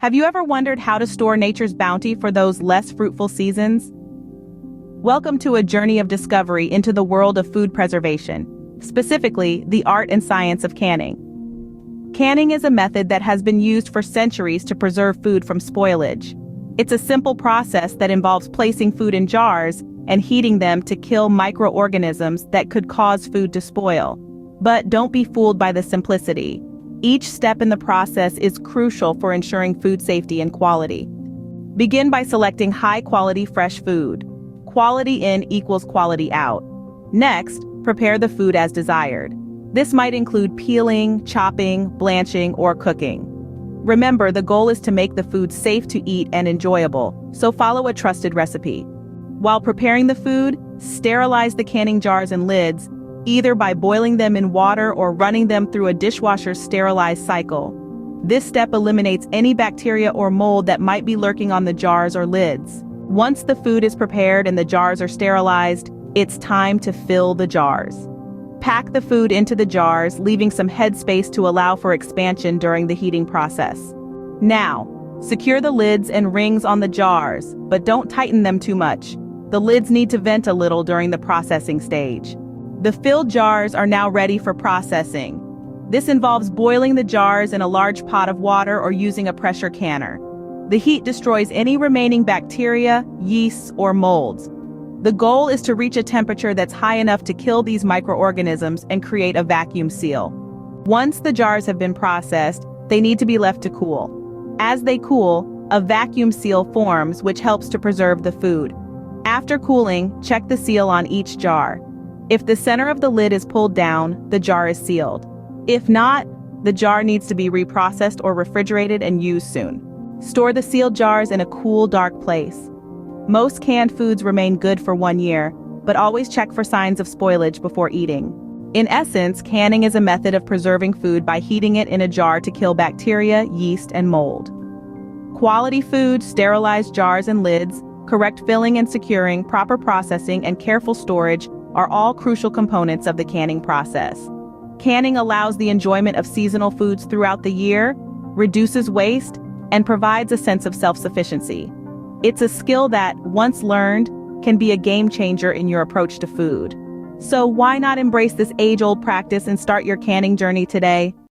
Have you ever wondered how to store nature's bounty for those less fruitful seasons? Welcome to a journey of discovery into the world of food preservation, specifically the art and science of canning. Canning is a method that has been used for centuries to preserve food from spoilage. It's a simple process that involves placing food in jars and heating them to kill microorganisms that could cause food to spoil. But don't be fooled by the simplicity. Each step in the process is crucial for ensuring food safety and quality. Begin by selecting high-quality fresh food. Quality in equals quality out. Next, prepare the food as desired. This might include peeling, chopping, blanching, or cooking. Remember, the goal is to make the food safe to eat and enjoyable, so follow a trusted recipe. While preparing the food, sterilize the canning jars and lids, either by boiling them in water or running them through a dishwasher's sterilized cycle. This step eliminates any bacteria or mold that might be lurking on the jars or lids. Once the food is prepared and the jars are sterilized, it's time to fill the jars. Pack the food into the jars, leaving some headspace to allow for expansion during the heating process. Now, secure the lids and rings on the jars, but don't tighten them too much. The lids need to vent a little during the processing stage. The filled jars are now ready for processing. This involves boiling the jars in a large pot of water or using a pressure canner. The heat destroys any remaining bacteria, yeasts, or molds. The goal is to reach a temperature that's high enough to kill these microorganisms and create a vacuum seal. Once the jars have been processed, they need to be left to cool. As they cool, a vacuum seal forms, which helps to preserve the food. After cooling, check the seal on each jar. If the center of the lid is pulled down, the jar is sealed. If not, the jar needs to be reprocessed or refrigerated and used soon. Store the sealed jars in a cool, dark place. Most canned foods remain good for 1 year, but always check for signs of spoilage before eating. In essence, canning is a method of preserving food by heating it in a jar to kill bacteria, yeast, and mold. Quality food, sterilized jars and lids, correct filling and securing, proper processing, and careful storage are all crucial components of the canning process. Canning allows the enjoyment of seasonal foods throughout the year, reduces waste, and provides a sense of self-sufficiency. It's a skill that, once learned, can be a game changer in your approach to food. So why not embrace this age-old practice and start your canning journey today?